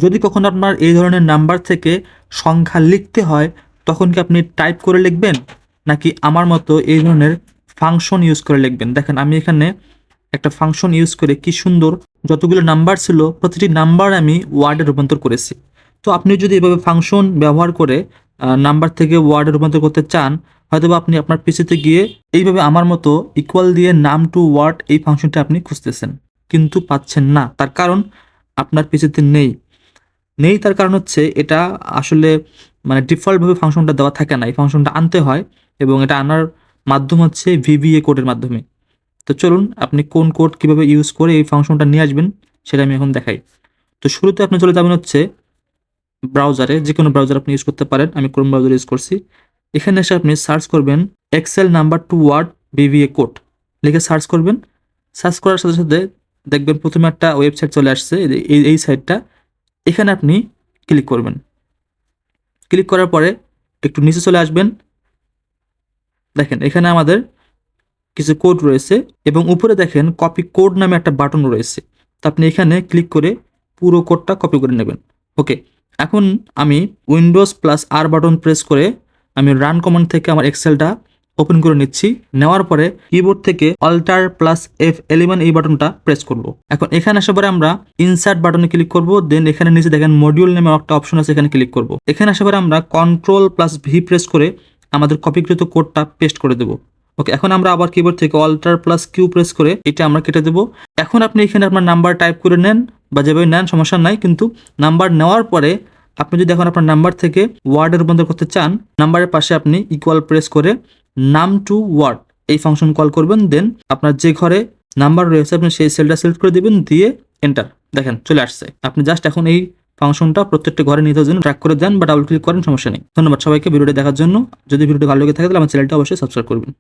যদি কখনো আপনার এই ধরনের নাম্বার থেকে সংখ্যা লিখতে হয় তখন কি আপনি টাইপ করে লিখবেন নাকি আমার মতো এই ধরনের ফাংশন ইউজ করে লিখবেন? দেখেন আমি এখানে একটা ফাংশন ইউজ করে কি সুন্দর যতগুলো নাম্বার ছিল প্রতিটি নাম্বার আমি ওয়ার্ডে রূপান্তর করেছি। তো আপনি যদি এভাবে ফাংশন ব্যবহার করে নাম্বার থেকে ওয়ার্ডে রূপান্তর করতে চান, হয়তোবা আপনি আপনার পিসিতে গিয়ে এইভাবে আমার মতো ইকুয়াল দিয়ে নাম টু ওয়ার্ড এই ফাংশনটা আপনি খুঁজতেছেন, কিন্তু পাচ্ছেন না। তার কারণ আপনার পিসিতে নেই তার কারণ হচ্ছে এটা আসলে মানে ডিফল্টভাবে ফাংশনটা দেওয়া থাকে না, এই ফাংশনটা আনতে হয় এবং এটা আনার মাধ্যম হচ্ছে VBA কোডের মাধ্যমে। তো চলুন আপনি কোন কোড কিভাবে ইউজ করে এই ফাংশনটা নিয়ে আসবেন সেটা আমি এখন দেখাই। তো শুরুতে আপনি চলে যাবেন হচ্ছে ব্রাউজারে, যে কোনো ব্রাউজার আপনি ইউজ করতে পারেন, আমি ক্রোম ব্রাউজার ইউজ করছি। এখানে এসে আপনি সার্চ করবেন Excel number to word VBA code লিখে সার্চ করবেন। সার্চ করার সাথে সাথে দেখবেন প্রথমে একটা ওয়েবসাইট চলে আসছে, এই সাইটটা। এখানে আপনি ক্লিক করবেন। ক্লিক করার পরে একটু নিচে চলে আসবেন। দেখেন এখানে আমাদের কিছু কোড রয়েছে এবং উপরে দেখেন কপি কোড নামে একটা বাটন রয়েছে। তো আপনি এখানে ক্লিক করে পুরো কোডটা কপি করে নেবেন। ওকে, এখন আমি উইন্ডোজ+R বাটন প্রেস করে আমি রান কমান্ড থেকে আমার এক্সেলটা ওপেন করে নিচ্ছি। নেওয়ার পরে কিবোর্ড থেকে Alt+F11 এই বাটনটা প্রেস করব। এখন এখানে আসার পরে আমরা ইনসার্ট বাটনে ক্লিক করব, দেন এখানে নিচে দেখেন মডিউল নামে একটা অপশন আছে, এখানে ক্লিক করব। এখানে আসার পরে আমরা Ctrl+V প্রেস করে আমাদের কপিকৃত কোডটা পেস্ট করে দেব। ওকে, এখন আমরা আবার কিবোর্ড থেকে Alt+Q প্রেস করে এটা আমরা কেটে দেব। এখন আপনি এখানে আপনার নাম্বার টাইপ করে নেন বা যেভাবে নেন সমস্যা নাই, কিন্তু নাম্বার নেওয়ার পরে আপনি যদি এখন আপনার নাম্বার থেকে ওয়ার্ডে রূপান্তর করতে চান, নাম্বারের পাশে আপনি ইকুয়াল প্রেস করে নাম টু ওয়ার্ড এই ফাংশন কল করবেন। দেন আপনার যে ঘরে নাম্বার রয়েছে আপনি সেই সেলটা সিলেক্ট করে দিবেন, দিয়ে এন্টার। দেখেন চলে আসছে। আপনি জাস্ট এখন এই ফাংশনটা প্রত্যেকটা ঘরে নিতে জন্য ট্র্যাক করে দেন বা ডাবল ক্লিক করেন, সমস্যা নেই। ধন্যবাদ সবাইকে ভিডিওটি দেখার জন্য। যদি ভিডিওটি ভালো লেগে থাকে তাহলে আমার চ্যানেলটা অবশ্যই সাবস্ক্রাইব করবেন।